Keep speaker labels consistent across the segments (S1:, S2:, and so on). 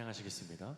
S1: 찬양하시겠습니다.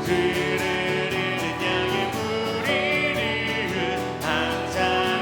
S2: 그를 잃은 양의 무리를 항상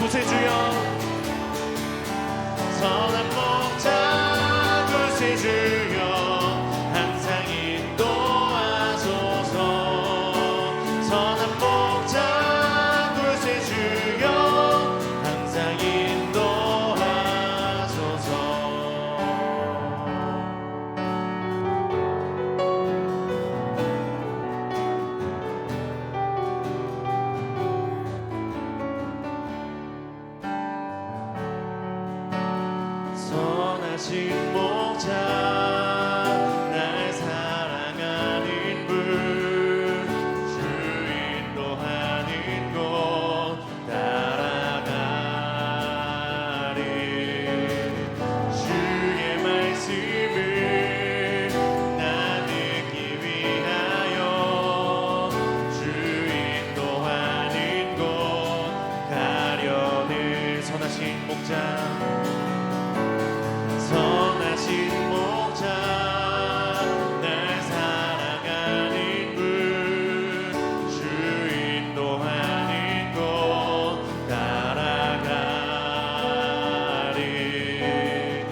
S1: 구세주여 선한 목자 구세주여 항상 인도하소서 선한 목자 구세주여 항상 인도하소서 선하신 목자 날 사랑하는 분 주 인도하는 곳 따라가리 주의 말씀을 나 듣기 위하여 주 인도하는 곳 가려는 선하신 목자 선하신 목자 날 사랑하는 분 주 인도하는 곳 따라가리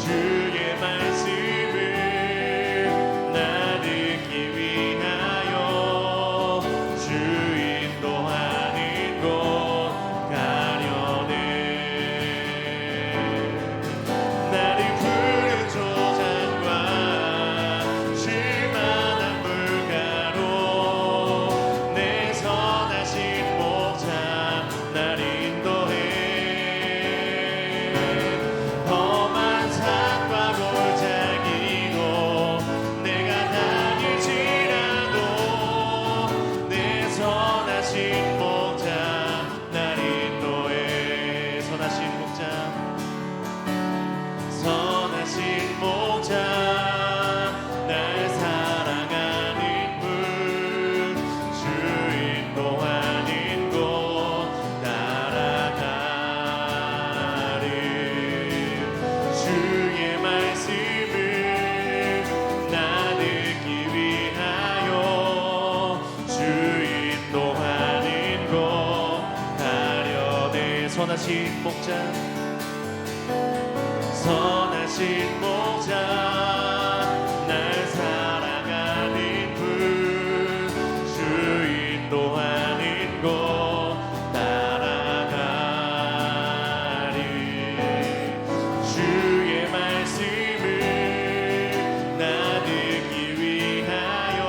S1: 주의 말씀을 나 듣기 위하여 주 인도하는 곳 가려네 나를 푸른 초장과 쉴만한 물가로 내 선하신 목자 날 인도해 험한 산과 골짜기로 내가 다닐지라도 내 선하신 목자 날 인도해 선하신 목자 선하신 목자 날 사랑하는 분 주 인도하는 곳 따라가리 주의 말씀을 나 듣기 위하여 주 인도하는 곳 가려네 선하신 목자 선하신 목자 날 사랑하는 분 주 인도하는 곳 따라가리 주의 말씀을 나 듣기 위하여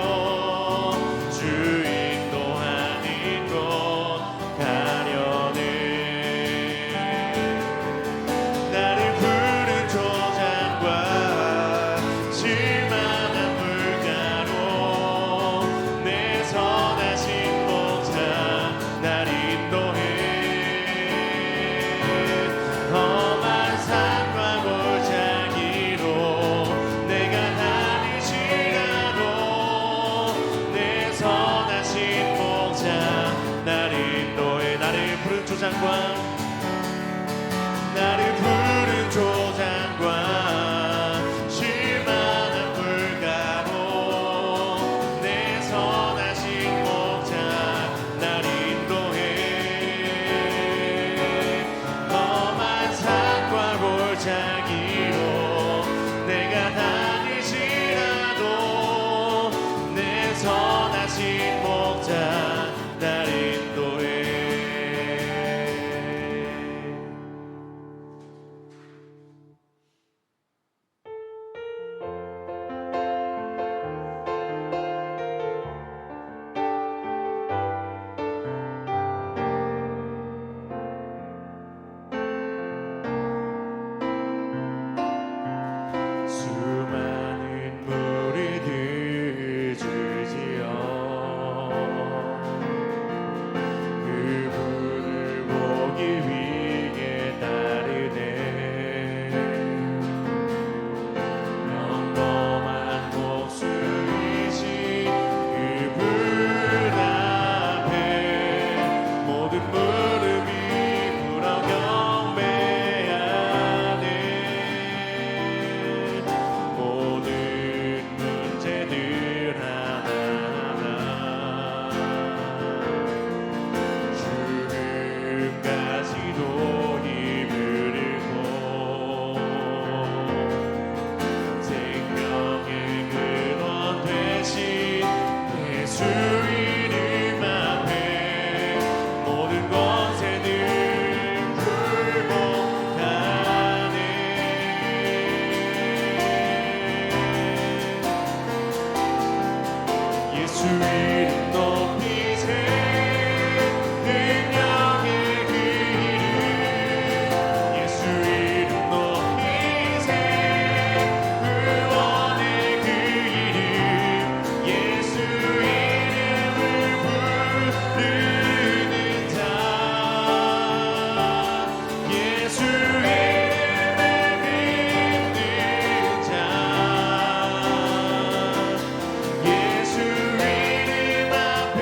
S1: 주 인도하는 곳 가려네 나를 푸른 초장과 예수 이름 높이세 능력의 그 이름 예수 이름 높이세 구원의 그 이름 예수 이름을 부르는 자 예수 이름을 믿는 자 예수 이름 앞에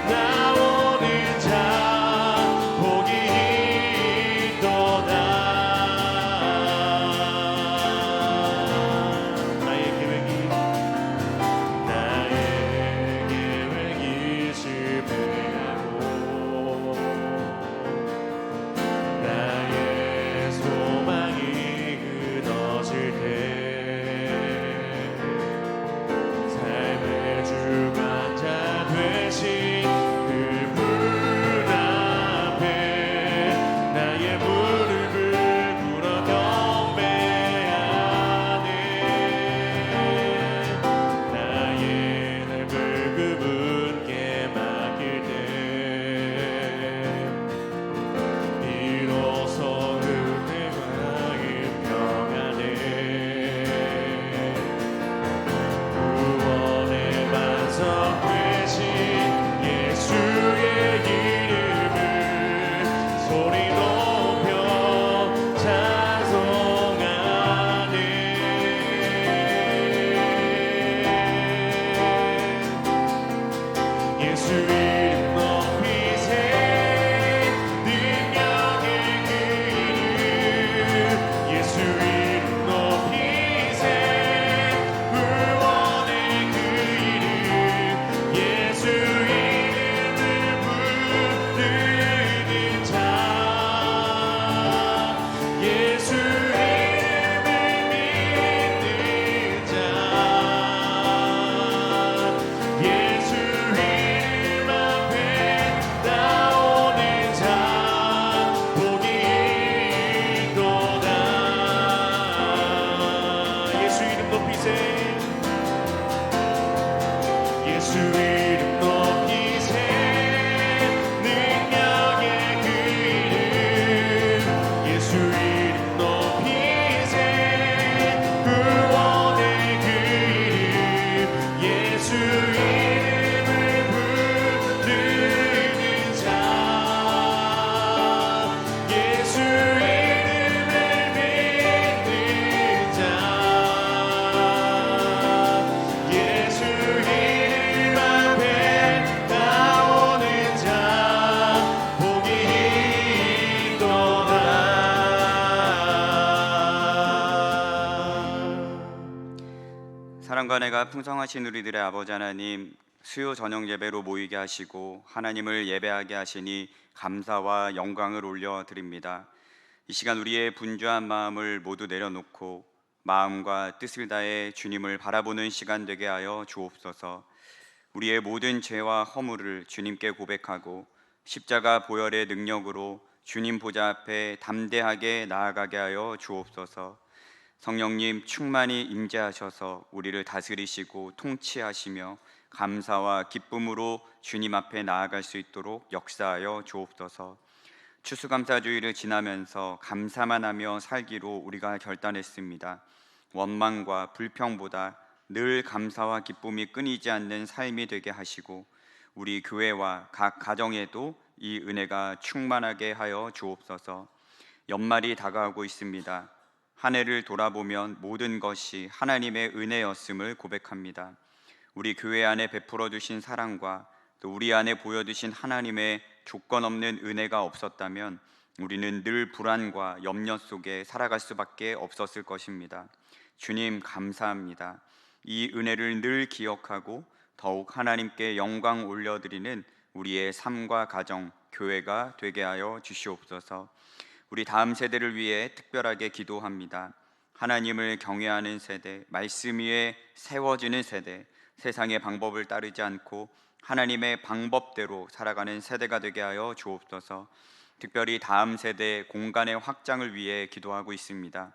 S1: 나오는 자 복이 있도다 나의 계획이 실패하고 나의 소망이 끊어질 때 삶의 주관자 되신 그분 앞에 나의 무릎을 꿇어 경배하네 나의 삶을 그분께 맡길 때 비로소 그대 마음 평안해 구원의 반석 되신 예수의 이름을 소리 높여 찬송하네 예수 이름 높이세 능력의 그 이름 예수 이름 높이세 구원의 그 이름 예수 이름을 부르는 자 예수 이름을 믿는 자 예수 이름 앞에 나오는 자 복이 있도다 예수 이름 높이세 예수 이름 높이세 능력의 그 이름 예수 이름 높이세 구원의 그 이름 예수 이름을 부르는 자 예수 이름을 믿는 자 예수 이름 앞에 나오는 자 복이 있도다
S2: 사랑과 은혜가 풍성하신 우리들의 아버지 하나님, 수요 저녁 예배로 모이게 하시고 하나님을 예배하게 하시니 감사와 영광을 올려드립니다. 이 시간 우리의 분주한 마음을 모두 내려놓고 마음과 뜻을 다해 주님을 바라보는 시간 되게 하여 주옵소서. 우리의 모든 죄와 허물을 주님께 고백하고 십자가 보혈의 능력으로 주님 보좌 앞에 담대하게 나아가게 하여 주옵소서. 성령님 충만히 임재하셔서 우리를 다스리시고 통치하시며 감사와 기쁨으로 주님 앞에 나아갈 수 있도록 역사하여 주옵소서. 추수감사주의를 지나면서 감사만 하며 살기로 우리가 결단했습니다. 원망과 불평보다 늘 감사와 기쁨이 끊이지 않는 삶이 되게 하시고 우리 교회와 각 가정에도 이 은혜가 충만하게 하여 주옵소서. 연말이 다가오고 있습니다. 한 해를 돌아보면 모든 것이 하나님의 은혜였음을 고백합니다. 우리 교회 안에 베풀어 주신 사랑과 또 우리 안에 보여주신 하나님의 조건 없는 은혜가 없었다면 우리는 늘 불안과 염려 속에 살아갈 수밖에 없었을 것입니다. 주님 감사합니다. 이 은혜를 늘 기억하고 더욱 하나님께 영광 올려드리는 우리의 삶과 가정, 교회가 되게 하여 주시옵소서. 우리 다음 세대를 위해 특별하게 기도합니다. 하나님을 경외하는 세대, 말씀 위에 세워지는 세대, 세상의 방법을 따르지 않고 하나님의 방법대로 살아가는 세대가 되게 하여 주옵소서. 특별히 다음 세대 공간의 확장을 위해 기도하고 있습니다.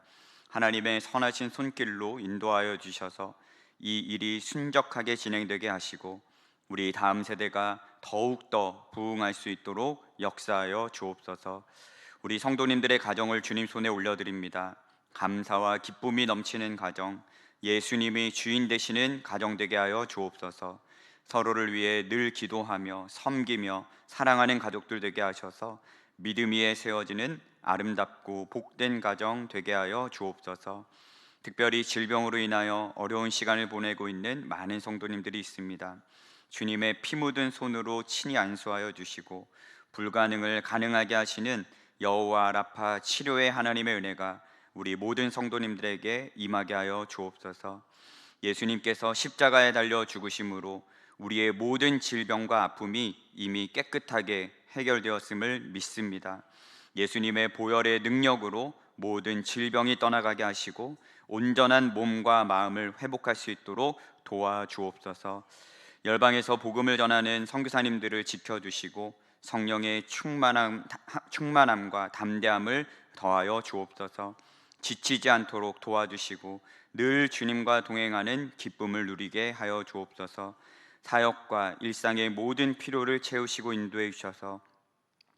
S2: 하나님의 선하신 손길로 인도하여 주셔서 이 일이 순적하게 진행되게 하시고 우리 다음 세대가 더욱더 부흥할 수 있도록 역사하여 주옵소서. 우리 성도님들의 가정을 주님 손에 올려드립니다. 감사와 기쁨이 넘치는 가정, 예수님이 주인 되시는 가정 되게 하여 주옵소서. 서로를 위해 늘 기도하며 섬기며 사랑하는 가족들 되게 하셔서 믿음 위에 세워지는 아름답고 복된 가정 되게 하여 주옵소서. 특별히 질병으로 인하여 어려운 시간을 보내고 있는 많은 성도님들이 있습니다. 주님의 피 묻은 손으로 친히 안수하여 주시고 불가능을 가능하게 하시는 여호와 라파 치료의 하나님의 은혜가 우리 모든 성도님들에게 임하게 하여 주옵소서. 예수님께서 십자가에 달려 죽으심으로 우리의 모든 질병과 아픔이 이미 깨끗하게 해결되었음을 믿습니다. 예수님의 보혈의 능력으로 모든 질병이 떠나가게 하시고 온전한 몸과 마음을 회복할 수 있도록 도와주옵소서. 열방에서 복음을 전하는 선교사님들을 지켜주시고 성령의 충만함과 담대함을 더하여 주옵소서. 지치지 않도록 도와주시고 늘 주님과 동행하는 기쁨을 누리게 하여 주옵소서. 사역과 일상의 모든 필요를 채우시고 인도해 주셔서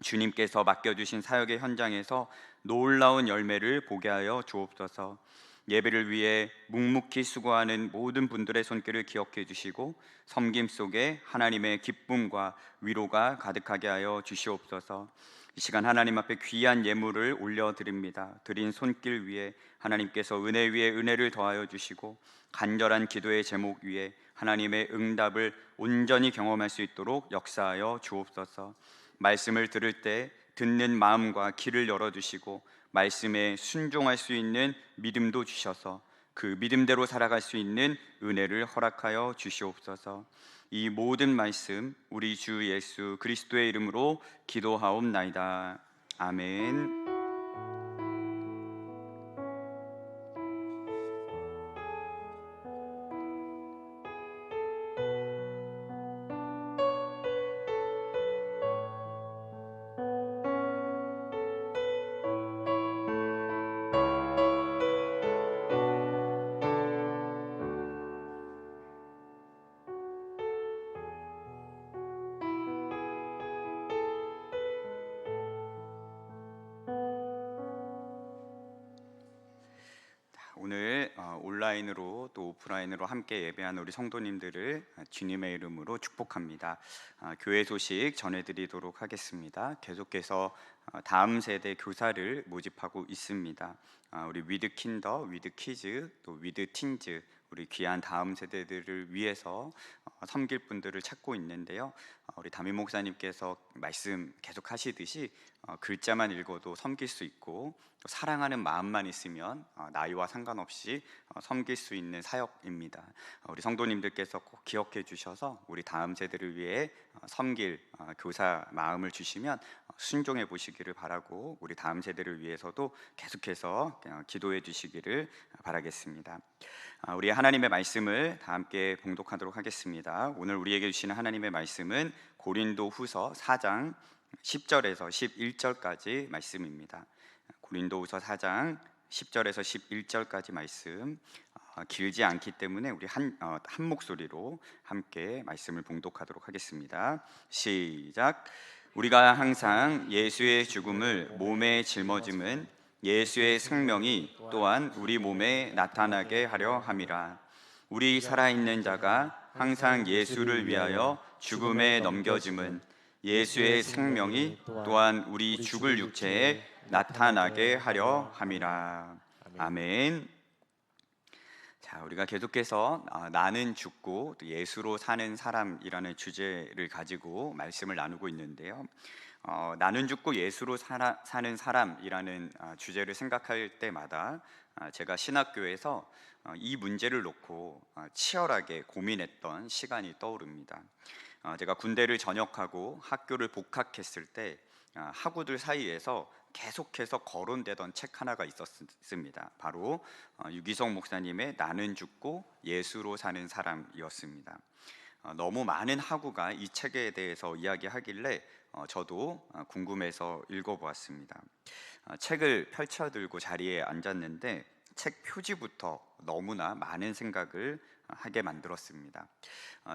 S2: 주님께서 맡겨주신 사역의 현장에서 놀라운 열매를 보게 하여 주옵소서. 예배를 위해 묵묵히 수고하는 모든 분들의 손길을 기억해 주시고 섬김 속에 하나님의 기쁨과 위로가 가득하게 하여 주시옵소서. 이 시간 하나님 앞에 귀한 예물을 올려드립니다. 드린 손길 위에 하나님께서 은혜 위에 은혜를 더하여 주시고 간절한 기도의 제목 위에 하나님의 응답을 온전히 경험할 수 있도록 역사하여 주옵소서. 말씀을 들을 때 듣는 마음과 귀를 열어주시고 말씀에 순종할 수 있는 믿음도 주셔서 그 믿음대로 살아갈 수 있는 은혜를 허락하여 주시옵소서. 이 모든 말씀 우리 주 예수 그리스도의 이름으로 기도하옵나이다. 아멘. 오늘 온라인으로 또 오프라인으로 함께 예배하는 우리 성도님들을 주님의 이름으로 축복합니다. 교회 소식 전해드리도록 하겠습니다. 계속해서 다음 세대 교사를 모집하고 있습니다. 우리 위드 킨더, 위드 키즈, 또 위드 틴즈 우리 귀한 다음 세대들을 위해서 섬길 분들을 찾고 있는데요. 우리 담임 목사님께서 말씀 계속 하시듯이 글자만 읽어도 섬길 수 있고 또 사랑하는 마음만 있으면 나이와 상관없이 섬길 수 있는 사역입니다. 우리 성도님들께서 꼭 기억해 주셔서 우리 다음 세대를 위해 섬길 교사 마음을 주시면 순종해 보시기를 바라고 우리 다음 세대를 위해서도 계속해서 기도해 주시기를 바라겠습니다. 우리 하나님의 말씀을 다 함께 봉독하도록 하겠습니다. 오늘 우리에게 주시는 하나님의 말씀은 고린도후서 4장 10절에서 11절까지 말씀입니다. 고린도후서 4장 10절에서 11절까지 말씀 길지 않기 때문에 우리 한 목소리로 함께 말씀을 봉독하도록 하겠습니다. 시작. 우리가 항상 예수의 죽음을 몸에 짊어짐은 예수의 생명이 또한 우리 몸에 나타나게 하려 함이라. 우리 살아있는 자가 항상 예수를 위하여 죽음에 넘겨짐은 예수의 생명이 또한 우리 죽을 육체에 나타나게 하려 함이라. 아멘. 자, 우리가 계속해서 나는 죽고 또 예수로 사는 사람이라는 주제를 가지고 말씀을 나누고 있는데요. 나는 죽고 예수로 사는 사람이라는 주제를 생각할 때마다 제가 신학교에서 이 문제를 놓고 치열하게 고민했던 시간이 떠오릅니다. 제가 군대를 전역하고 학교를 복학했을 때 학우들 사이에서 계속해서 거론되던 책 하나가 있었습니다. 바로 유기성 목사님의 나는 죽고 예수로 사는 사람이었습니다. 너무 많은 학우가 이 책에 대해서 이야기하길래 저도 궁금해서 읽어보았습니다. 책을 펼쳐들고 자리에 앉았는데 책 표지부터 너무나 많은 생각을 하게 만들었습니다.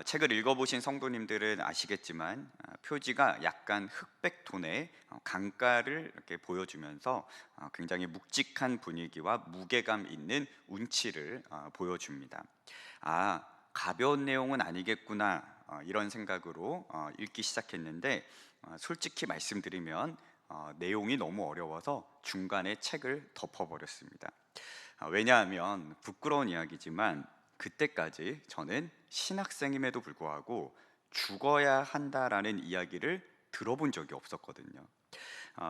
S2: 책을 읽어보신 성도님들은 아시겠지만 표지가 약간 흑백 톤의 강가를 이렇게 보여주면서 굉장히 묵직한 분위기와 무게감 있는 운치를 보여줍니다. 아, 가벼운 내용은 아니겠구나, 이런 생각으로 읽기 시작했는데, 솔직히 말씀드리면 내용이 너무 어려워서 중간에 책을 덮어버렸습니다. 왜냐하면 부끄러운 이야기지만 그때까지 저는 신학생임에도 불구하고 죽어야 한다라는 이야기를 들어본 적이 없었거든요.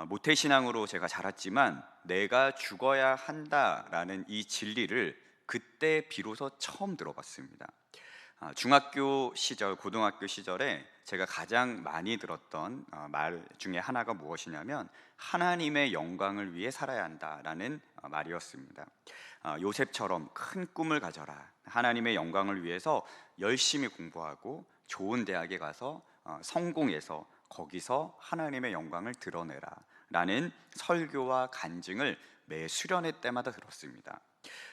S2: 모태신앙으로 제가 자랐지만 내가 죽어야 한다라는 이 진리를 그때 비로소 처음 들어봤습니다. 중학교 시절, 고등학교 시절에 제가 가장 많이 들었던 말 중에 하나가 무엇이냐면 하나님의 영광을 위해 살아야 한다라는 말이었습니다. 요셉처럼 큰 꿈을 가져라. 하나님의 영광을 위해서 열심히 공부하고 좋은 대학에 가서 성공해서 거기서 하나님의 영광을 드러내라 라는 설교와 간증을 매 수련회 때마다 들었습니다.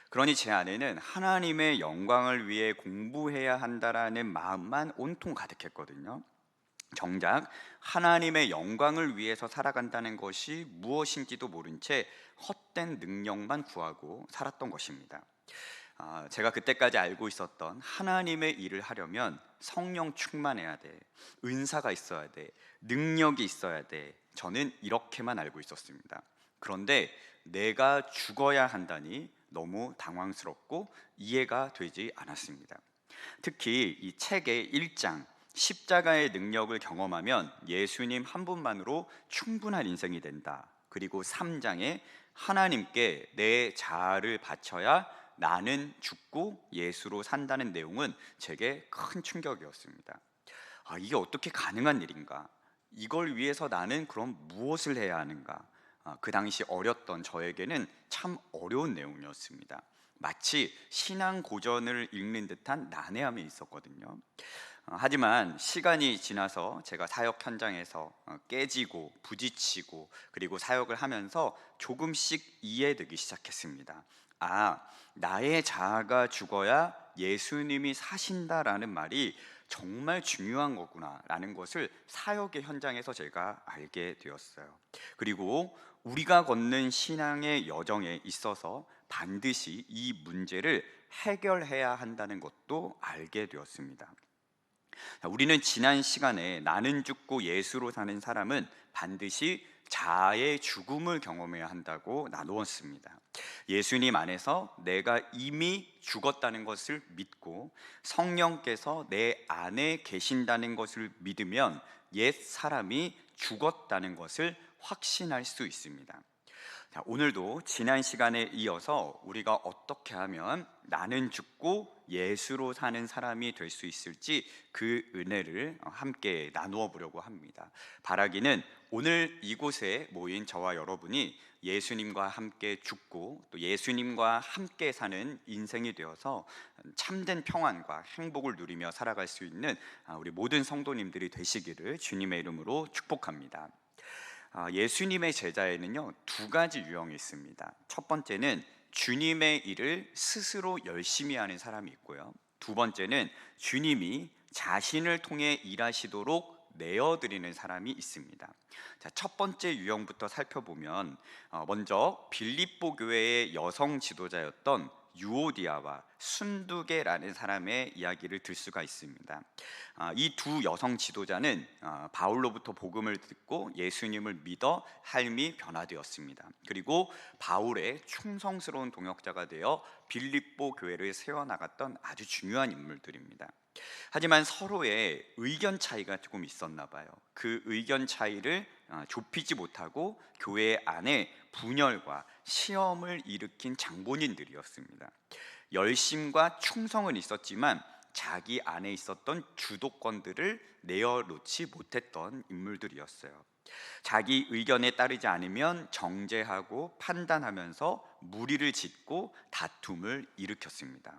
S2: 그러니 제 안에는 하나님의 영광을 위해 공부해야 한다라는 마음만 온통 가득했거든요. 정작 하나님의 영광을 위해서 살아간다는 것이 무엇인지도 모른 채 헛된 능력만 구하고 살았던 것입니다. 제가 그때까지 알고 있었던 하나님의 일을 하려면 성령 충만해야 돼, 은사가 있어야 돼, 능력이 있어야 돼, 저는 이렇게만 알고 있었습니다. 그런데 내가 죽어야 한다니 너무 당황스럽고 이해가 되지 않았습니다. 특히 이 책의 1장 십자가의 능력을 경험하면 예수님 한 분만으로 충분한 인생이 된다. 그리고 3장에 하나님께 내 자아를 바쳐야 나는 죽고 예수로 산다는 내용은 제게 큰 충격이었습니다. 이게 어떻게 가능한 일인가? 이걸 위해서 나는 그럼 무엇을 해야 하는가? 그 당시 어렸던 저에게는 참 어려운 내용이었습니다. 마치 신앙 고전을 읽는 듯한 난해함이 있었거든요. 하지만 시간이 지나서 제가 사역 현장에서 깨지고 부딪히고 그리고 사역을 하면서 조금씩 이해되기 시작했습니다. 나의 자아가 죽어야 예수님이 사신다라는 말이 정말 중요한 거구나라는 것을 사역의 현장에서 제가 알게 되었어요. 그리고 우리가 걷는 신앙의 여정에 있어서 반드시 이 문제를 해결해야 한다는 것도 알게 되었습니다. 우리는 지난 시간에 나는 죽고 예수로 사는 사람은 반드시 자아의 죽음을 경험해야 한다고 나누었습니다. 예수님 안에서 내가 이미 죽었다는 것을 믿고 성령께서 내 안에 계신다는 것을 믿으면 옛 사람이 죽었다는 것을 확신할 수 있습니다. 오늘도 지난 시간에 이어서 우리가 어떻게 하면 나는 죽고 예수로 사는 사람이 될 수 있을지 그 은혜를 함께 나누어 보려고 합니다. 바라기는 오늘 이곳에 모인 저와 여러분이 예수님과 함께 죽고 또 예수님과 함께 사는 인생이 되어서 참된 평안과 행복을 누리며 살아갈 수 있는 우리 모든 성도님들이 되시기를 주님의 이름으로 축복합니다. 예수님의 제자에는요, 두 가지 유형이 있습니다. 첫 번째는 주님의 일을 스스로 열심히 하는 사람이 있고요. 두 번째는 주님이 자신을 통해 일하시도록 내어드리는 사람이 있습니다. 첫 번째 유형부터 살펴보면 먼저 빌립보 교회의 여성 지도자였던 유오디아와 순두계라는 사람의 이야기를 들 수가 있습니다. 이 두 여성 지도자는 바울로부터 복음을 듣고 예수님을 믿어 삶이 변화되었습니다. 그리고 바울의 충성스러운 동역자가 되어 빌립보 교회를 세워나갔던 아주 중요한 인물들입니다. 하지만 서로의 의견 차이가 조금 있었나 봐요. 그 의견 차이를 좁히지 못하고 교회 안에 분열과 시험을 일으킨 장본인들이었습니다. 열심과 충성은 있었지만 자기 안에 있었던 주도권들을 내어놓지 못했던 인물들이었어요. 자기 의견에 따르지 않으면 정죄하고 판단하면서 무리를 짓고 다툼을 일으켰습니다.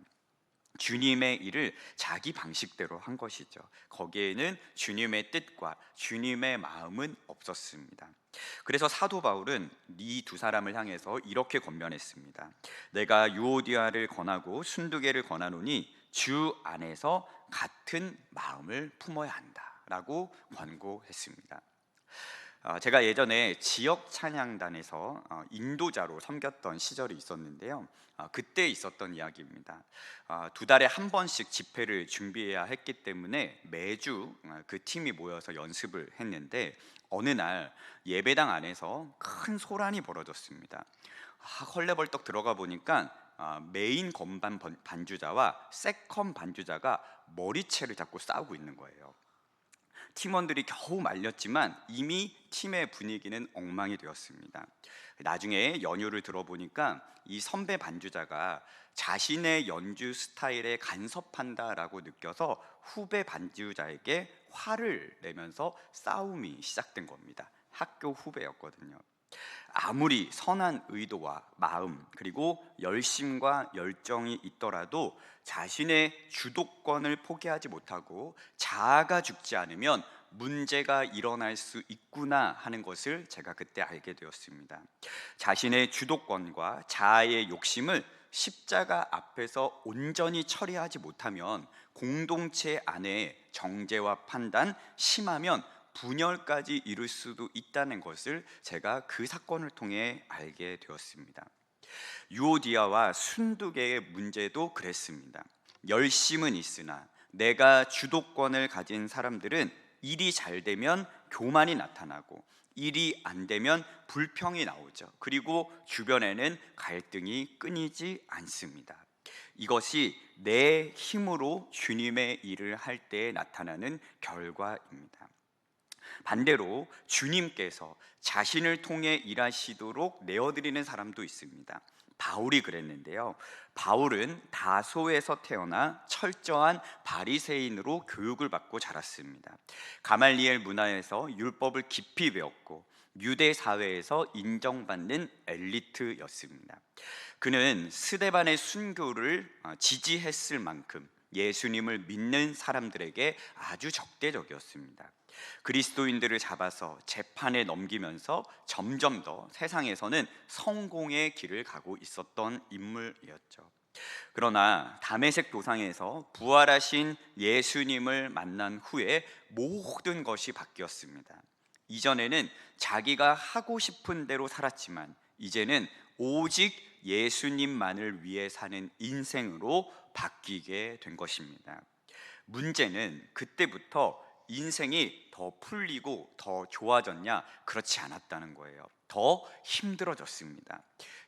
S2: 주님의 일을 자기 방식대로 한 것이죠. 거기에는 주님의 뜻과 주님의 마음은 없었습니다. 그래서 사도 바울은 이 두 사람을 향해서 이렇게 권면했습니다. 내가 유오디아를 권하고 순두계를 권하노니 주 안에서 같은 마음을 품어야 한다라고 권고했습니다. 제가 예전에 지역 찬양단에서 인도자로 섬겼던 시절이 있었는데요. 그때 있었던 이야기입니다. 두 달에 한 번씩 집회를 준비해야 했기 때문에 매주 그 팀이 모여서 연습을 했는데, 어느 날 예배당 안에서 큰 소란이 벌어졌습니다. 헐레벌떡 들어가 보니까 메인 건반 반주자와 세컨 반주자가 머리채를 잡고 싸우고 있는 거예요. 팀원들이 겨우 말렸지만 이미 팀의 분위기는 엉망이 되었습니다. 나중에 연유를 들어보니까 이 선배 반주자가 자신의 연주 스타일에 간섭한다라고 느껴서 후배 반주자에게 화를 내면서 싸움이 시작된 겁니다. 학교 후배였거든요. 아무리 선한 의도와 마음, 그리고 열심과 열정이 있더라도 자신의 주도권을 포기하지 못하고 자아가 죽지 않으면 문제가 일어날 수 있구나 하는 것을 제가 그때 알게 되었습니다. 자신의 주도권과 자아의 욕심을 십자가 앞에서 온전히 처리하지 못하면 공동체 안에 정죄와 판단, 심하면 분열까지 이룰 수도 있다는 것을 제가 그 사건을 통해 알게 되었습니다. 유오디아와 순두계의 문제도 그랬습니다. 열심은 있으나 내가 주도권을 가진 사람들은 일이 잘 되면 교만이 나타나고, 일이 안 되면 불평이 나오죠. 그리고 주변에는 갈등이 끊이지 않습니다. 이것이 내 힘으로 주님의 일을 할 때 나타나는 결과입니다. 반대로 주님께서 자신을 통해 일하시도록 내어드리는 사람도 있습니다. 바울이 그랬는데요. 바울은 다소에서 태어나 철저한 바리새인으로 교육을 받고 자랐습니다. 가말리엘 문화에서 율법을 깊이 배웠고 유대 사회에서 인정받는 엘리트였습니다. 그는 스데반의 순교를 지지했을 만큼 예수님을 믿는 사람들에게 아주 적대적이었습니다. 그리스도인들을 잡아서 재판에 넘기면서 점점 더 세상에서는 성공의 길을 가고 있었던 인물이었죠. 그러나 다메섹 도상에서 부활하신 예수님을 만난 후에 모든 것이 바뀌었습니다. 이전에는 자기가 하고 싶은 대로 살았지만 이제는 오직 예수님만을 위해 사는 인생으로 바뀌게 된 것입니다. 문제는 그때부터 인생이 더 풀리고 더 좋아졌냐? 그렇지 않았다는 거예요. 더 힘들어졌습니다.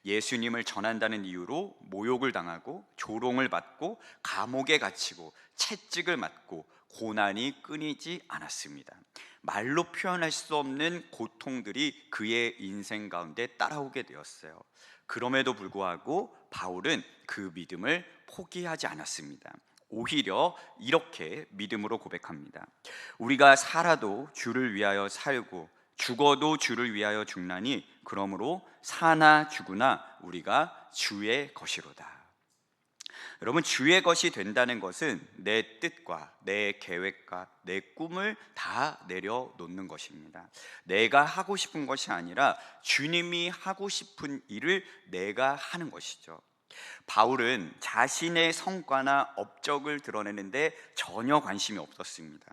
S2: 예수님을 전한다는 이유로 모욕을 당하고 조롱을 받고 감옥에 갇히고 채찍을 맞고 고난이 끊이지 않았습니다. 말로 표현할 수 없는 고통들이 그의 인생 가운데 따라오게 되었어요. 그럼에도 불구하고 바울은 그 믿음을 포기하지 않았습니다. 오히려 이렇게 믿음으로 고백합니다. 우리가 살아도 주를 위하여 살고 죽어도 주를 위하여 죽나니 그러므로 사나 죽으나 우리가 주의 것이로다. 여러분, 주의 것이 된다는 것은 내 뜻과 내 계획과 내 꿈을 다 내려놓는 것입니다. 내가 하고 싶은 것이 아니라 주님이 하고 싶은 일을 내가 하는 것이죠. 바울은 자신의 성과나 업적을 드러내는데 전혀 관심이 없었습니다.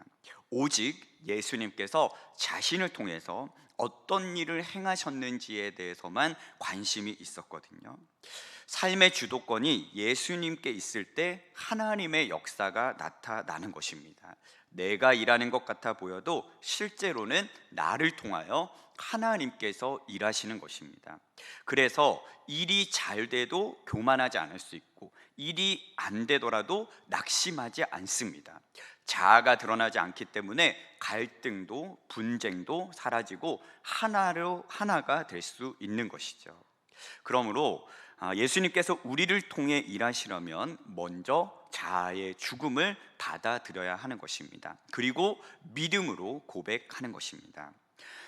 S2: 오직 예수님께서 자신을 통해서 어떤 일을 행하셨는지에 대해서만 관심이 있었거든요. 삶의 주도권이 예수님께 있을 때 하나님의 역사가 나타나는 것입니다. 내가 일하는 것 같아 보여도 실제로는 나를 통하여 하나님께서 일하시는 것입니다. 그래서 일이 잘 돼도 교만하지 않을 수 있고, 일이 안 되더라도 낙심하지 않습니다. 자아가 드러나지 않기 때문에 갈등도 분쟁도 사라지고 하나가 될 수 있는 것이죠. 그러므로 예수님께서 우리를 통해 일하시려면 먼저 자아의 죽음을 받아들여야 하는 것입니다. 그리고 믿음으로 고백하는 것입니다.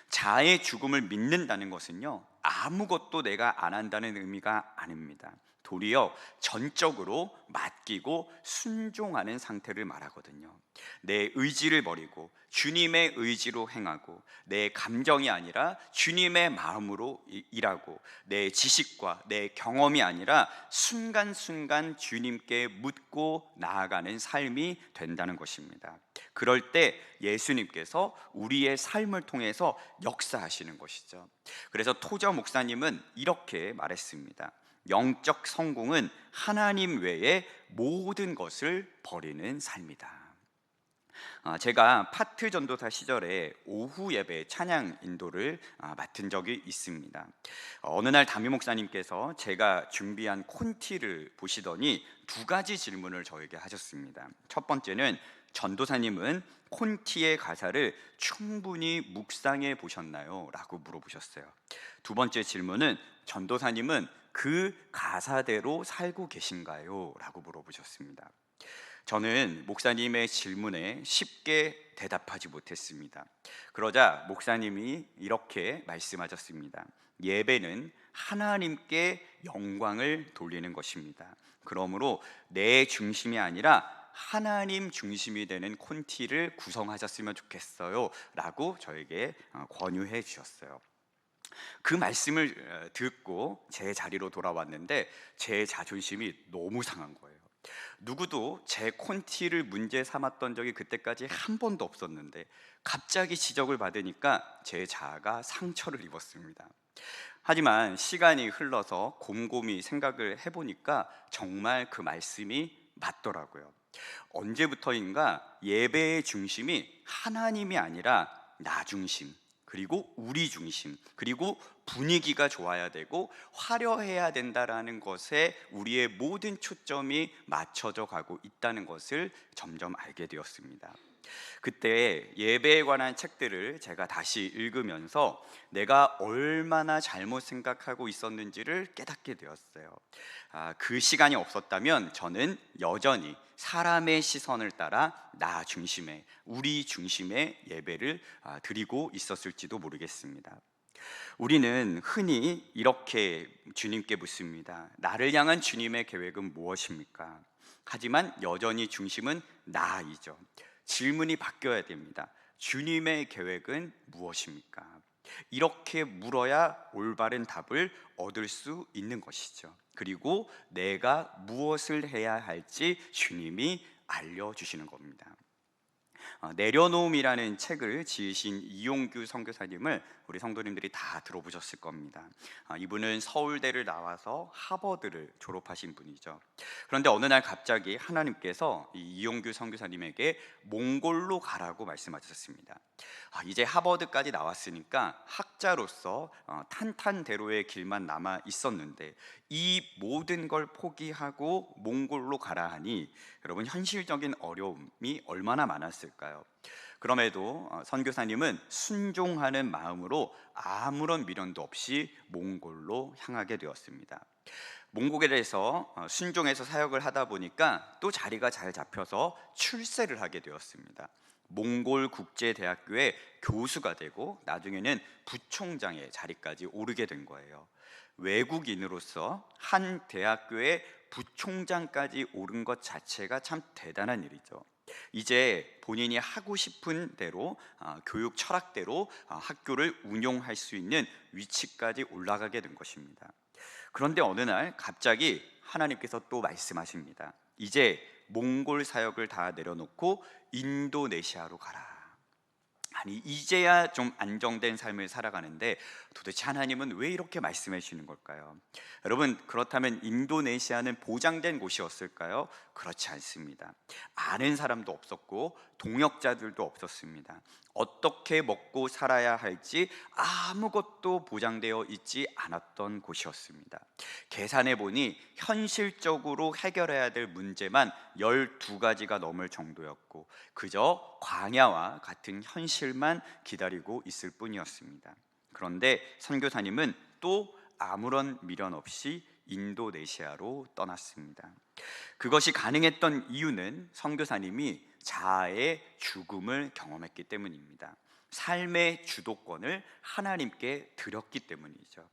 S2: 자아의 죽음을 믿는다는 것은요, 아무것도 내가 안 한다는 의미가 아닙니다. 도리어 전적으로 맡기고 순종하는 상태를 말하거든요. 내 의지를 버리고 주님의 의지로 행하고, 내 감정이 아니라 주님의 마음으로 일하고, 내 지식과 내 경험이 아니라 순간순간 주님께 묻고 나아가는 삶이 된다는 것입니다. 그럴 때 예수님께서 우리의 삶을 통해서 역사하시는 것이죠. 그래서 토저 목사님은 이렇게 말했습니다. 영적 성공은 하나님 외에 모든 것을 버리는 삶이다. 제가 파트 전도사 시절에 오후 예배 찬양 인도를 맡은 적이 있습니다. 어느 날 담임 목사님께서 제가 준비한 콘티를 보시더니 두 가지 질문을 저에게 하셨습니다. 첫 번째는, 전도사님은 콘티의 가사를 충분히 묵상해 보셨나요? 라고 물어보셨어요. 두 번째 질문은, 전도사님은 그 가사대로 살고 계신가요? 라고 물어보셨습니다. 저는 목사님의 질문에 쉽게 대답하지 못했습니다. 그러자 목사님이 이렇게 말씀하셨습니다. 예배는 하나님께 영광을 돌리는 것입니다. 그러므로 내 중심이 아니라 하나님 중심이 되는 콘티를 구성하셨으면 좋겠어요 라고 저에게 권유해 주셨어요. 그 말씀을 듣고 제 자리로 돌아왔는데 제 자존심이 너무 상한 거예요. 누구도 제 콘티를 문제 삼았던 적이 그때까지 한 번도 없었는데 갑자기 지적을 받으니까 제 자아가 상처를 입었습니다. 하지만 시간이 흘러서 곰곰이 생각을 해보니까 정말 그 말씀이 맞더라고요. 언제부터인가 예배의 중심이 하나님이 아니라 나 중심, 그리고 우리 중심, 그리고 분위기가 좋아야 되고 화려해야 된다라는 것에 우리의 모든 초점이 맞춰져 가고 있다는 것을 점점 알게 되었습니다. 그때 예배에 관한 책들을 제가 다시 읽으면서 내가 얼마나 잘못 생각하고 있었는지를 깨닫게 되었어요. 그 시간이 없었다면 저는 여전히 사람의 시선을 따라 나 중심의, 우리 중심의 예배를 드리고 있었을지도 모르겠습니다. 우리는 흔히 이렇게 주님께 묻습니다. 나를 향한 주님의 계획은 무엇입니까? 하지만 여전히 중심은 나이죠. 질문이 바뀌어야 됩니다. 주님의 계획은 무엇입니까? 이렇게 물어야 올바른 답을 얻을 수 있는 것이죠. 그리고 내가 무엇을 해야 할지 주님이 알려주시는 겁니다. 내려놓음이라는 책을 지으신 이용규 선교사님을 우리 성도님들이 다 들어보셨을 겁니다. 이분은 서울대를 나와서 하버드를 졸업하신 분이죠. 그런데 어느 날 갑자기 하나님께서 이용규 선교사님에게 몽골로 가라고 말씀하셨습니다. 이제 하버드까지 나왔으니까 학자로서 탄탄대로의 길만 남아 있었는데 이 모든 걸 포기하고 몽골로 가라 하니 여러분, 현실적인 어려움이 얼마나 많았을까요? 그럼에도 선교사님은 순종하는 마음으로 아무런 미련도 없이 몽골로 향하게 되었습니다. 몽골에서 순종해서 사역을 하다 보니까 또 자리가 잘 잡혀서 출세를 하게 되었습니다. 몽골 국제대학교의 교수가 되고 나중에는 부총장의 자리까지 오르게 된 거예요. 외국인으로서 한 대학교의 부총장까지 오른 것 자체가 참 대단한 일이죠. 이제 본인이 하고 싶은 대로 교육 철학대로 학교를 운용할 수 있는 위치까지 올라가게 된 것입니다. 그런데 어느 날 갑자기 하나님께서 또 말씀하십니다. 이제 몽골 사역을 다 내려놓고 인도네시아로 가라. 아니, 이제야 좀 안정된 삶을 살아가는데 도대체 하나님은 왜 이렇게 말씀해 주시는 걸까요? 여러분, 그렇다면 인도네시아는 보장된 곳이었을까요? 그렇지 않습니다. 아는 사람도 없었고 동역자들도 없었습니다. 어떻게 먹고 살아야 할지 아무것도 보장되어 있지 않았던 곳이었습니다. 계산해 보니 현실적으로 해결해야 될 문제만 12가지가 넘을 정도였고 그저 광야와 같은 현실만 기다리고 있을 뿐이었습니다. 그런데 선교사님은 또 아무런 미련 없이 인도네시아로 떠났습니다. 그것이 가능했던 이유는 선교사님이 자아의 죽음을 경험했기 때문입니다. 삶의 주도권을 하나님께 드렸기 때문이죠.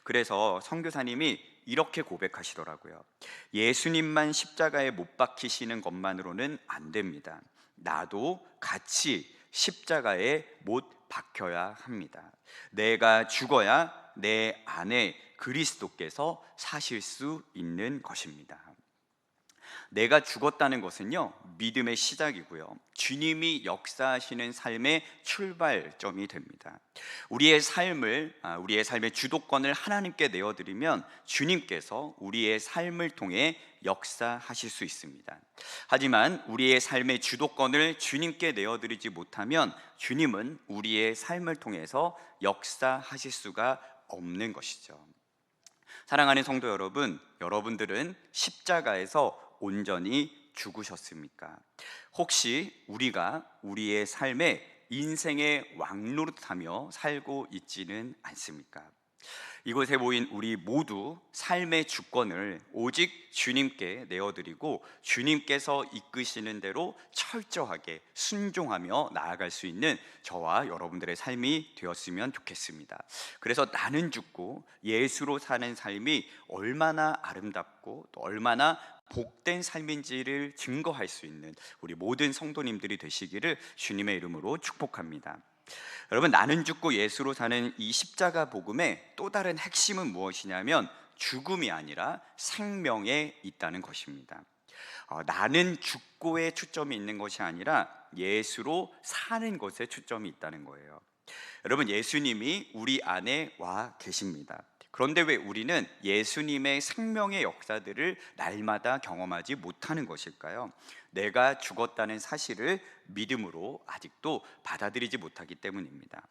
S2: 그래서 선교사님이 이렇게 고백하시더라고요. 예수님만 십자가에 못 박히시는 것만으로는 안 됩니다. 나도 같이 십자가에 못 박혀야 합니다. 내가 죽어야 내 안에 그리스도께서 사실 수 있는 것입니다. 내가 죽었다는 것은요, 믿음의 시작이고요, 주님이 역사하시는 삶의 출발점이 됩니다. 우리의 삶의 주도권을 하나님께 내어드리면 주님께서 우리의 삶을 통해 역사하실 수 있습니다. 하지만 우리의 삶의 주도권을 주님께 내어드리지 못하면 주님은 우리의 삶을 통해서 역사하실 수가 없는 것이죠. 사랑하는 성도 여러분, 여러분들은 십자가에서 온전히 죽으셨습니까? 혹시 우리가 우리의 삶에 인생의 왕노릇하며 살고 있지는 않습니까? 이곳에 모인 우리 모두 삶의 주권을 오직 주님께 내어드리고 주님께서 이끄시는 대로 철저하게 순종하며 나아갈 수 있는 저와 여러분들의 삶이 되었으면 좋겠습니다. 그래서 나는 죽고 예수로 사는 삶이 얼마나 아름답고 또 얼마나 복된 삶인지를 증거할 수 있는 우리 모든 성도님들이 되시기를 주님의 이름으로 축복합니다. 여러분, 나는 죽고 예수로 사는 이 십자가 복음의 또 다른 핵심은 무엇이냐면 죽음이 아니라 생명에 있다는 것입니다. 나는 죽고에 초점이 있는 것이 아니라 예수로 사는 것에 초점이 있다는 거예요. 여러분, 예수님이 우리 안에 와 계십니다. 그런데 왜 우리는 예수님의 생명의 역사들을 날마다 경험하지 못하는 것일까요? 내가 죽었다는 사실을 믿음으로 아직도 받아들이지 못하기 때문입니다.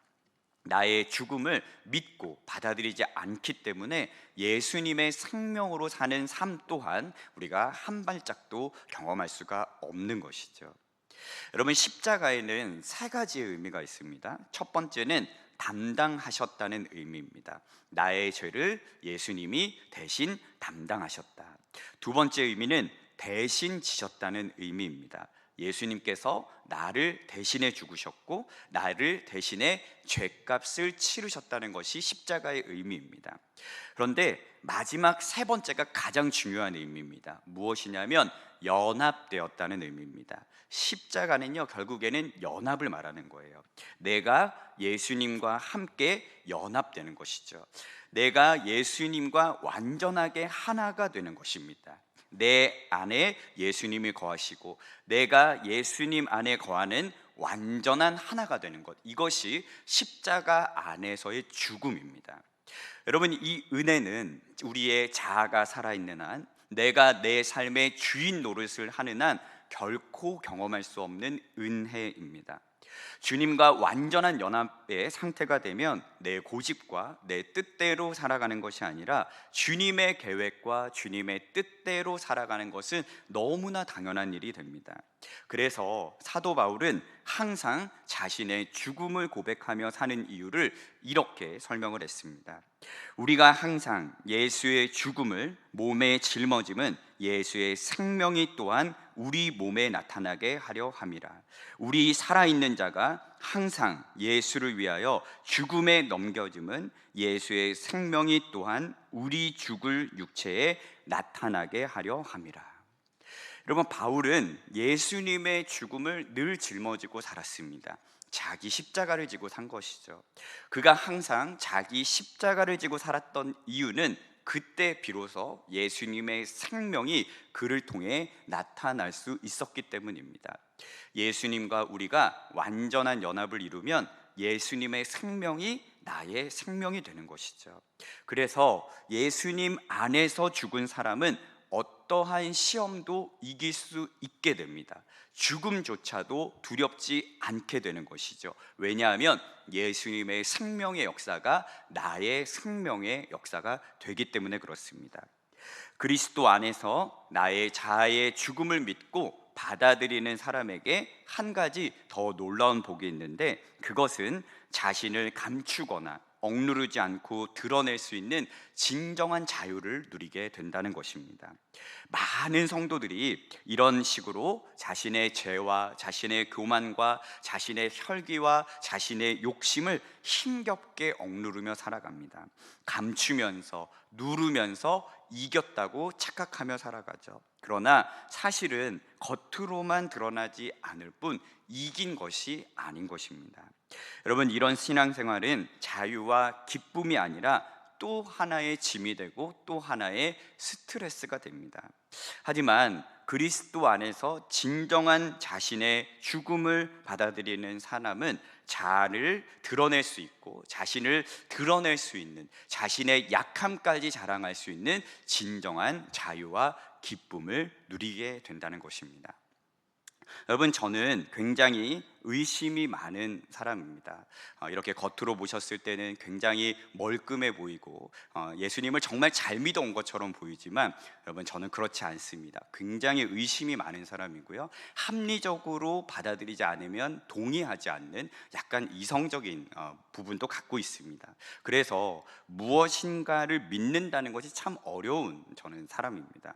S2: 나의 죽음을 믿고 받아들이지 않기 때문에 예수님의 생명으로 사는 삶 또한 우리가 한 발짝도 경험할 수가 없는 것이죠. 여러분, 십자가에는 세 가지의 의미가 있습니다. 첫 번째는 담당하셨다는 의미입니다. 나의 죄를 예수님이 대신 담당하셨다. 두 번째 의미는 대신 지셨다는 의미입니다. 예수님께서 나를 대신해 죽으셨고 나를 대신해 죄값을 치르셨다는 것이 십자가의 의미입니다. 그런데 마지막 세 번째가 가장 중요한 의미입니다. 무엇이냐면 연합되었다는 의미입니다. 십자가는요, 결국에는 연합을 말하는 거예요. 내가 예수님과 함께 연합되는 것이죠. 내가 예수님과 완전하게 하나가 되는 것입니다. 내 안에 예수님이 거하시고 내가 예수님 안에 거하는 완전한 하나가 되는 것, 이것이 십자가 안에서의 죽음입니다. 여러분, 이 은혜는 우리의 자아가 살아있는 한, 내가 내 삶의 주인 노릇을 하는 한 결코 경험할 수 없는 은혜입니다. 주님과 완전한 연합의 상태가 되면 내 고집과 내 뜻대로 살아가는 것이 아니라 주님의 계획과 주님의 뜻대로 살아가는 것은 너무나 당연한 일이 됩니다. 그래서 사도 바울은 항상 자신의 죽음을 고백하며 사는 이유를 이렇게 설명을 했습니다. 우리가 항상 예수의 죽음을 몸에 짊어짐은 예수의 생명이 또한 우리 몸에 나타나게 하려 함이라. 우리 살아있는 자가 항상 예수를 위하여 죽음에 넘겨짐은 예수의 생명이 또한 우리 죽을 육체에 나타나게 하려 함이라. 여러분, 바울은 예수님의 죽음을 늘 짊어지고 살았습니다. 자기 십자가를 지고 산 것이죠. 그가 항상 자기 십자가를 지고 살았던 이유는 그때 비로소 예수님의 생명이 그를 통해 나타날 수 있었기 때문입니다. 예수님과 우리가 완전한 연합을 이루면 예수님의 생명이 나의 생명이 되는 것이죠. 그래서 예수님 안에서 죽은 사람은 어떠한 시험도 이길 수 있게 됩니다. 죽음조차도 두렵지 않게 되는 것이죠. 왜냐하면 예수님의 생명의 역사가 나의 생명의 역사가 되기 때문에 그렇습니다. 그리스도 안에서 나의 자아의 죽음을 믿고 받아들이는 사람에게 한 가지 더 놀라운 복이 있는데, 그것은 자신을 감추거나 억누르지 않고 드러낼 수 있는 진정한 자유를 누리게 된다는 것입니다. 많은 성도들이 이런 식으로 자신의 죄와 자신의 교만과 자신의 혈기와 자신의 욕심을 힘겹게 억누르며 살아갑니다. 감추면서 누르면서 이겼다고 착각하며 살아가죠. 그러나 사실은 겉으로만 드러나지 않을 뿐 이긴 것이 아닌 것입니다. 여러분, 이런 신앙생활은 자유와 기쁨이 아니라 또 하나의 짐이 되고 또 하나의 스트레스가 됩니다. 하지만 그리스도 안에서 진정한 자신의 죽음을 받아들이는 사람은 자아를 드러낼 수 있고 자신을 드러낼 수 있는, 자신의 약함까지 자랑할 수 있는 진정한 자유와 기쁨을 누리게 된다는 것입니다. 여러분, 저는 굉장히 의심이 많은 사람입니다. 이렇게 겉으로 보셨을 때는 굉장히 멀끔해 보이고 예수님을 정말 잘 믿어온 것처럼 보이지만, 여러분, 저는 그렇지 않습니다. 굉장히 의심이 많은 사람이고요, 합리적으로 받아들이지 않으면 동의하지 않는 약간 이성적인 부분도 갖고 있습니다. 그래서 무엇인가를 믿는다는 것이 참 어려운 저는 사람입니다.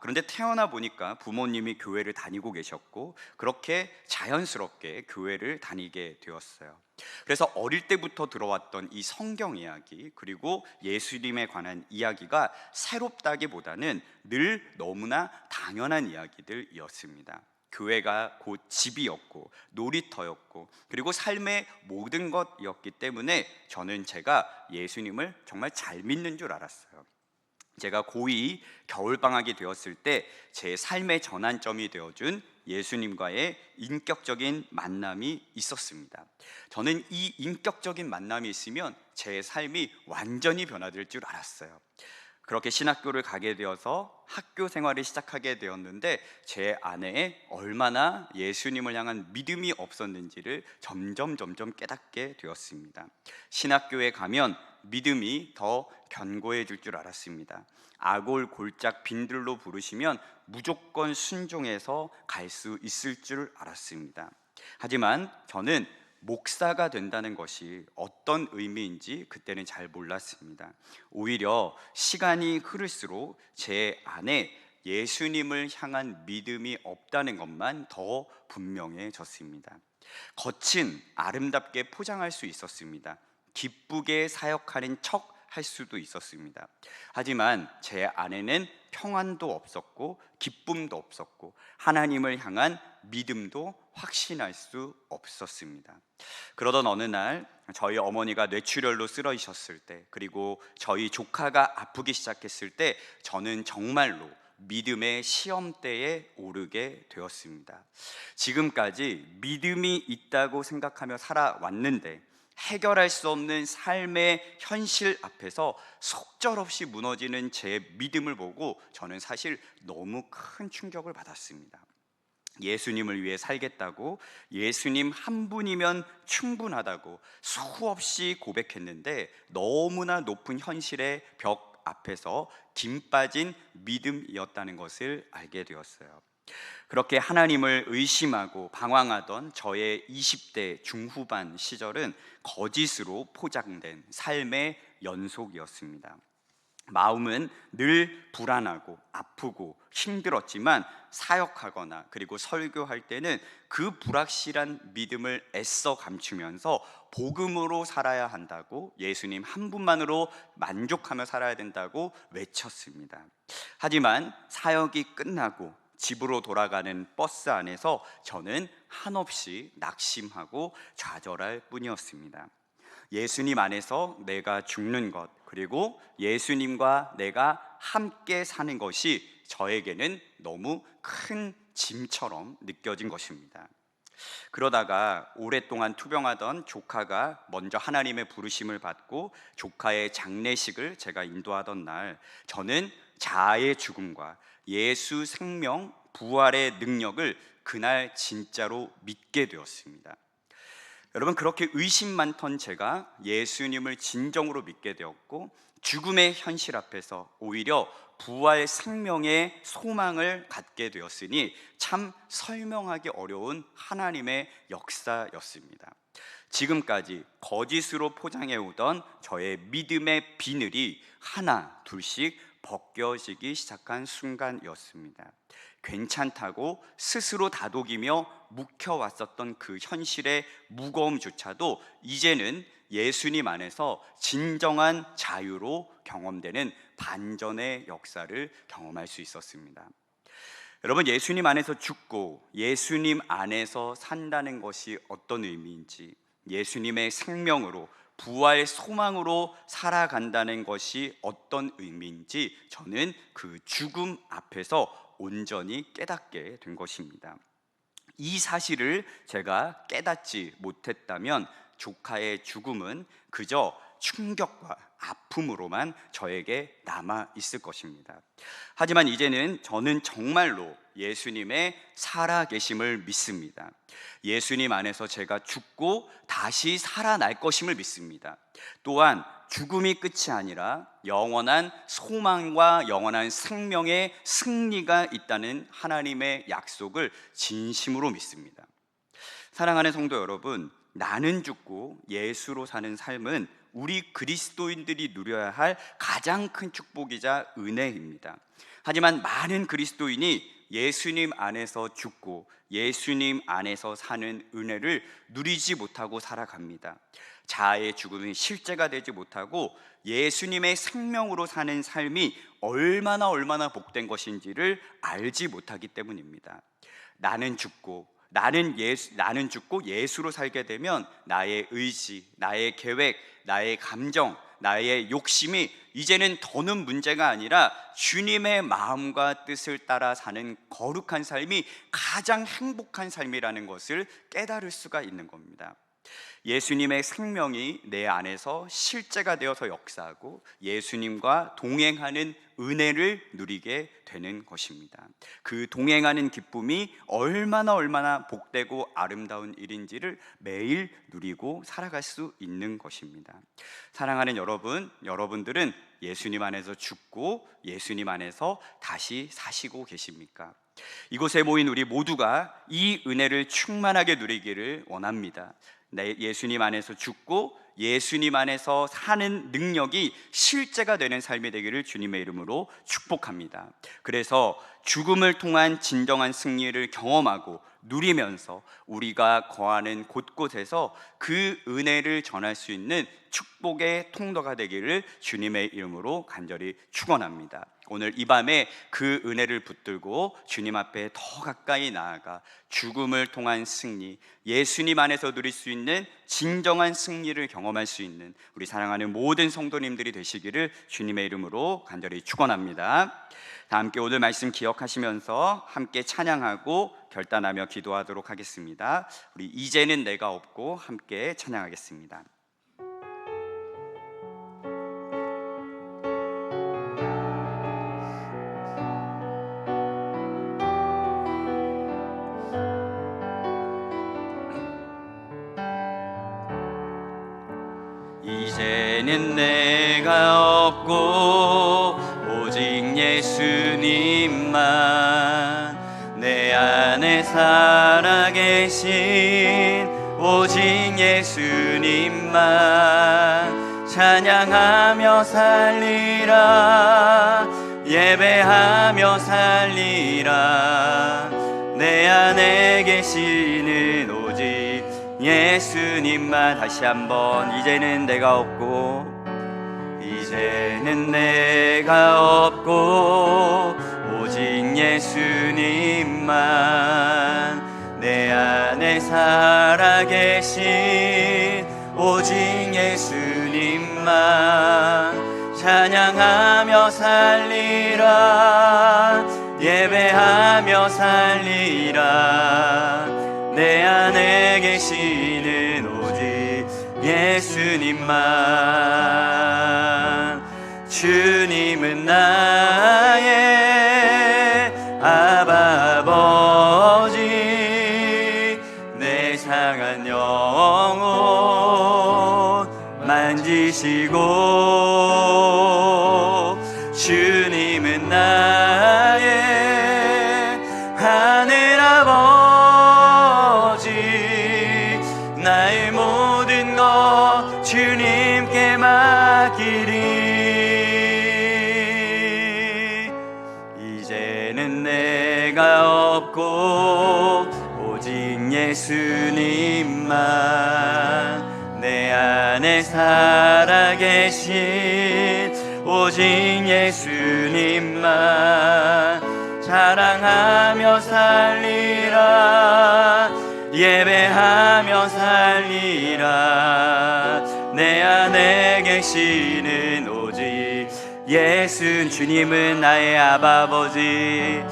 S2: 그런데 태어나 보니까 부모님이 교회를 다니고 계셨고 그렇게 자연스럽게 교회를 다니게 되었어요. 그래서 어릴 때부터 들어왔던 이 성경 이야기, 그리고 예수님에 관한 이야기가 새롭다기보다는 늘 너무나 당연한 이야기들이었습니다. 교회가 곧 집이었고 놀이터였고 그리고 삶의 모든 것이었기 때문에 저는 제가 예수님을 정말 잘 믿는 줄 알았어요. 제가 고2 겨울방학이 되었을 때 제 삶의 전환점이 되어준 예수님과의 인격적인 만남이 있었습니다. 저는 이 인격적인 만남이 있으면 제 삶이 완전히 변화될 줄 알았어요. 그렇게 신학교를 가게 되어서 학교 생활을 시작하게 되었는데 제 안에 얼마나 예수님을 향한 믿음이 없었는지를 점점 깨닫게 되었습니다. 신학교에 가면 믿음이 더 견고해질 줄 알았습니다. 아골 골짝 빈들로 부르시면 무조건 순종해서 갈 수 있을 줄 알았습니다. 하지만 저는 목사가 된다는 것이 어떤 의미인지 그때는 잘 몰랐습니다. 오히려 시간이 흐를수록 제 안에 예수님을 향한 믿음이 없다는 것만 더 분명해졌습니다. 겉은 아름답게 포장할 수 있었습니다. 기쁘게 사역하는 척 할 수도 있었습니다. 하지만 제 안에는 평안도 없었고 기쁨도 없었고 하나님을 향한 믿음도 확신할 수 없었습니다. 그러던 어느 날 저희 어머니가 뇌출혈로 쓰러지셨을 때, 그리고 저희 조카가 아프기 시작했을 때 저는 정말로 믿음의 시험대에 오르게 되었습니다. 지금까지 믿음이 있다고 생각하며 살아왔는데 해결할 수 없는 삶의 현실 앞에서 속절없이 무너지는 제 믿음을 보고 저는 사실 너무 큰 충격을 받았습니다. 예수님을 위해 살겠다고, 예수님 한 분이면 충분하다고 수없이 고백했는데 너무나 높은 현실의 벽 앞에서 김 빠진 믿음이었다는 것을 알게 되었어요. 그렇게 하나님을 의심하고 방황하던 저의 20대 중후반 시절은 거짓으로 포장된 삶의 연속이었습니다. 마음은 늘 불안하고 아프고 힘들었지만 사역하거나 그리고 설교할 때는 그 불확실한 믿음을 애써 감추면서 복음으로 살아야 한다고, 예수님 한 분만으로 만족하며 살아야 된다고 외쳤습니다. 하지만 사역이 끝나고 집으로 돌아가는 버스 안에서 저는 한없이 낙심하고 좌절할 뿐이었습니다. 예수님 안에서 내가 죽는 것, 그리고 예수님과 내가 함께 사는 것이 저에게는 너무 큰 짐처럼 느껴진 것입니다. 그러다가 오랫동안 투병하던 조카가 먼저 하나님의 부르심을 받고 조카의 장례식을 제가 인도하던 날, 저는 자아의 죽음과 예수 생명 부활의 능력을 그날 진짜로 믿게 되었습니다. 여러분, 그렇게 의심 많던 제가 예수님을 진정으로 믿게 되었고 죽음의 현실 앞에서 오히려 부활 생명의 소망을 갖게 되었으니 참 설명하기 어려운 하나님의 역사였습니다. 지금까지 거짓으로 포장해 오던 저의 믿음의 비늘이 하나 둘씩 벗겨지기 시작한 순간이었습니다. 괜찮다고 스스로 다독이며 묵혀왔었던 그 현실의 무거움조차도 이제는 예수님 안에서 진정한 자유로 경험되는 반전의 역사를 경험할 수 있었습니다. 여러분, 예수님 안에서 죽고 예수님 안에서 산다는 것이 어떤 의미인지, 예수님의 생명으로 부활 소망으로 살아간다는 것이 어떤 의미인지 저는 그 죽음 앞에서 온전히 깨닫게 된 것입니다. 이 사실을 제가 깨닫지 못했다면 조카의 죽음은 그저 충격과 아픔으로만 저에게 남아 있을 것입니다. 하지만 이제는 저는 정말로 예수님의 살아계심을 믿습니다. 예수님 안에서 제가 죽고 다시 살아날 것임을 믿습니다. 또한 죽음이 끝이 아니라 영원한 소망과 영원한 생명의 승리가 있다는 하나님의 약속을 진심으로 믿습니다. 사랑하는 성도 여러분, 나는 죽고 예수로 사는 삶은 우리 그리스도인들이 누려야 할 가장 큰 축복이자 은혜입니다. 하지만 많은 그리스도인이 예수님 안에서 죽고 예수님 안에서 사는 은혜를 누리지 못하고 살아갑니다. 자아의 죽음이 실제가 되지 못하고 예수님의 생명으로 사는 삶이 얼마나 복된 것인지를 알지 못하기 때문입니다. 나는 죽고 예수로 살게 되면 나의 의지, 나의 계획, 나의 감정, 나의 욕심이 이제는 더는 문제가 아니라 주님의 마음과 뜻을 따라 사는 거룩한 삶이 가장 행복한 삶이라는 것을 깨달을 수가 있는 겁니다. 예수님의 생명이 내 안에서 실제가 되어서 역사하고 예수님과 동행하는 은혜를 누리게 되는 것입니다. 그 동행하는 기쁨이 얼마나 복되고 아름다운 일인지를 매일 누리고 살아갈 수 있는 것입니다. 사랑하는 여러분들은 예수님 안에서 죽고 예수님 안에서 다시 사시고 계십니까? 이곳에 모인 우리 모두가 이 은혜를 충만하게 누리기를 원합니다. 예수님 안에서 죽고 예수님 안에서 사는 능력이 실제가 되는 삶이 되기를 주님의 이름으로 축복합니다. 그래서 죽음을 통한 진정한 승리를 경험하고 누리면서 우리가 거하는 곳곳에서 그 은혜를 전할 수 있는 축복의 통로가 되기를 주님의 이름으로 간절히 축원합니다. 오늘 이 밤에 그 은혜를 붙들고 주님 앞에 더 가까이 나아가 죽음을 통한 승리, 예수님 안에서 누릴 수 있는 진정한 승리를 경험할 수 있는 우리 사랑하는 모든 성도님들이 되시기를 주님의 이름으로 간절히 축원합니다. 다 함께 오늘 말씀 기억하시면서 함께 찬양하고 결단하며 기도하도록 하겠습니다. 우리 이제는 내가 없고 함께 찬양하겠습니다. 이제는 내가 없고 오직 예수님만 내 안에 살아계신 오직 예수님만 찬양하며 살리라 예배하며 살리라 내 안에 계시는 오직 예수님만. 다시 한번 이제는 내가 없고 이제는 내가 없고 오직 예수님만 내 안에 살아계신 오직 예수님만 찬양하며 살리라 예배하며 살리라 내 안에 계시는 오직 예수님만. 주님은 나의 아바 아버지 내 상한 영혼 만지시고 주님은 나의 하늘 아버지 나의 모든 없고 오직 예수님만 내 안에 살아계신 오직 예수님만 자랑하며 살리라 예배하며 살리라 내 안에 계시는 오직 예수 주님은 나의 아버지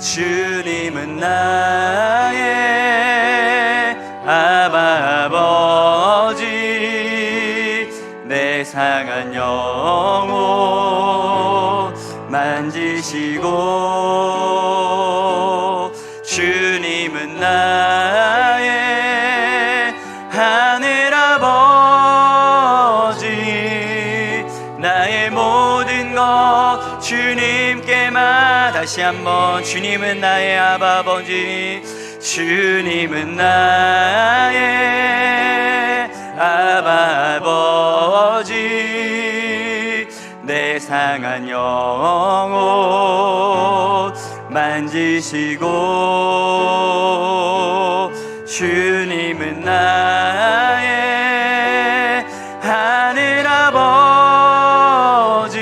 S2: 주님은 나의 아버지 내 상한 영혼 만지시고 주님은 나의 하늘아버지 나의 모든 것 주님께만 다시 한번 주님은 나의 아버지 주님은 나의 아버지 내 상한 영혼 만지시고 주님은 나의 하늘아버지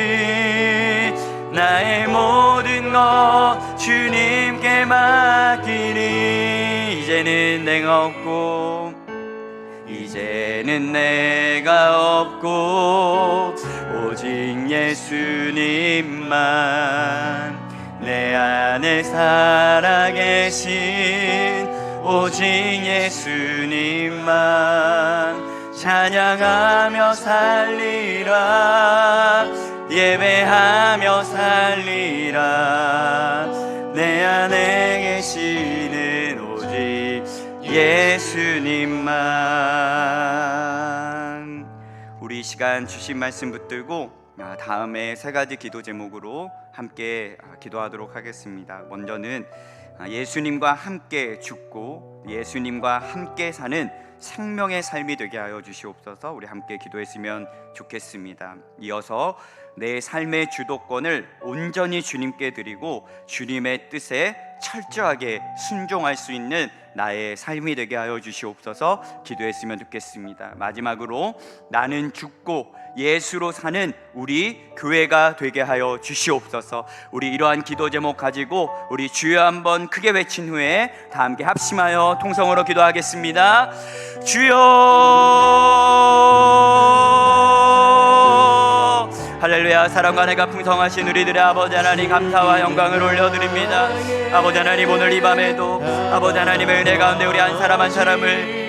S2: 나의 모든 것 주님께 맡기니 이제는 내가 없고 이제는 내가 없고 오직 예수님만 내 안에 살아계신 오직 예수님만 찬양하며 살리라 예배하며 살리라 내 안에 계시는 오직 예수님만 우리 이 시간 주신 말씀 붙들고 다음에 세 가지 기도 제목으로 함께 기도하도록 하겠습니다. 먼저는 예수님과 함께 죽고 예수님과 함께 사는 생명의 삶이 되게 하여 주시옵소서. 우리 함께 기도했으면 좋겠습니다. 이어서 내 삶의 주도권을 온전히 주님께 드리고 주님의 뜻에 철저하게 순종할 수 있는 나의 삶이 되게 하여 주시옵소서 기도했으면 좋겠습니다. 마지막으로 나는 죽고 예수로 사는 우리 교회가 되게 하여 주시옵소서. 우리 이러한 기도 제목 가지고 우리 주여 한번 크게 외친 후에 다 함께 합심하여 통성으로 기도하겠습니다. 주여 할렐루야. 사랑과 내가 풍성하신 우리들의 아버지 하나님 감사와 영광을 올려드립니다. 아버지 하나님 오늘 이 밤에도 아버지 하나님의 은혜 가운데 우리 한 사람 한 사람을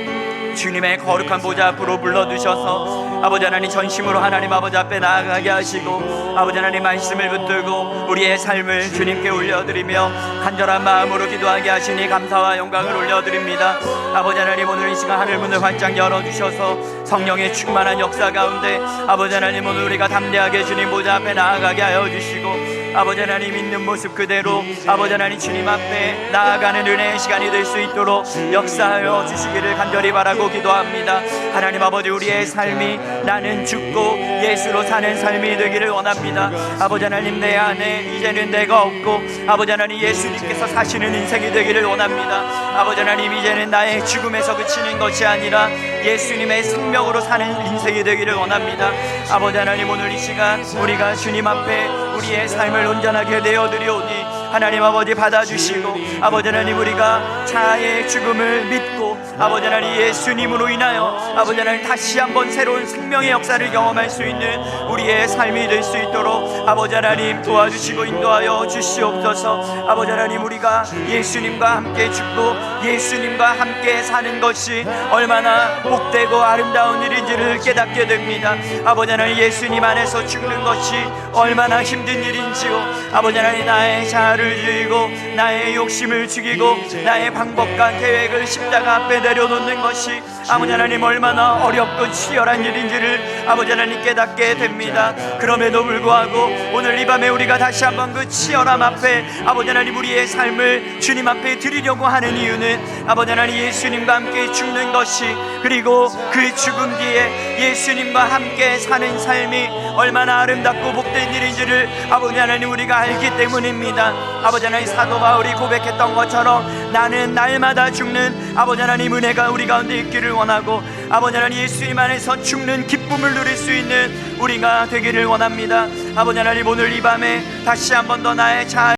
S2: 주님의 거룩한 보좌 앞으로 불러두셔서 아버지 하나님 전심으로 하나님 아버지 앞에 나아가게 하시고 아버지 하나님 말씀을 붙들고 우리의 삶을 주님께 올려드리며 간절한 마음으로 기도하게 하시니 감사와 영광을 올려드립니다. 아버지 하나님 오늘 이 시간 하늘문을 활짝 열어주셔서 성령의 충만한 역사 가운데 아버지 하나님 오늘 우리가 담대하게 주님 보좌 앞에 나아가게 하여 주시고 아버지 하나님 있는 모습 그대로 아버지 하나님 주님 앞에 나아가는 은혜의 시간이 될 수 있도록 역사하여 주시기를 간절히 바라고 기도합니다. 하나님 아버지 우리의 삶이 나는 죽고 예수로 사는 삶이 되기를 원합니다. 아버지 하나님 내 안에 이제는 내가 없고 아버지 하나님 예수님께서 사시는 인생이 되기를 원합니다. 아버지 하나님 이제는 나의 죽음에서 그치는 것이 아니라 예수님의 생명으로 사는 인생이 되기를 원합니다. 아버지 하나님 오늘 이 시간 우리가 주님 앞에 우리의 삶을 온전하게 내어드리오니 하나님 아버지 받아주시고 아버지 하나님 우리가 자아의 죽음을 믿고 아버지 하나님 예수님으로 인하여 아버지 하나님 다시 한번 새로운 생명의 역사를 경험할 수 있는 우리의 삶이 될 수 있도록 아버지 하나님 도와주시고 인도하여 주시옵소서. 아버지 하나님 우리가 예수님과 함께 죽고 예수님과 함께 사는 것이 얼마나 복되고 아름다운 일인지를 깨닫게 됩니다. 아버지 하나님 예수님 안에서 죽는 것이 얼마나 힘든 일인지요. 아버지 하나님 나의 자아를 죽이고 나의 욕심을 죽이고 나의 방법과 계획을 십자가 앞에 내려놓는 것이 아버지 하나님 얼마나 어렵고 치열한 일인지를 아버지 하나님 깨닫게 됩니다. 그럼에도 불구하고 오늘 이 밤에 우리가 다시 한번 그 치열함 앞에 아버지 하나님 우리의 삶을 주님 앞에 드리려고 하는 이유는 아버지 하나님 예수님과 함께 죽는 것이 그리고 그 죽음 뒤에 예수님과 함께 사는 삶이 얼마나 아름답고 복된 일인지를 아버지 하나님 우리가 알기 때문입니다. 아버지 하나님 사도 바울이 고백했던 것처럼 나는 날마다 죽는 아버지 하나님 은혜가 우리 가운데 있기를 원하고 아버지 하나님 예수님 안에서 죽는 기쁨을 누릴 수 있는 우리가 되기를 원합니다. 아버지 하나님 오늘 이 밤에 다시 한 번 더 나의 자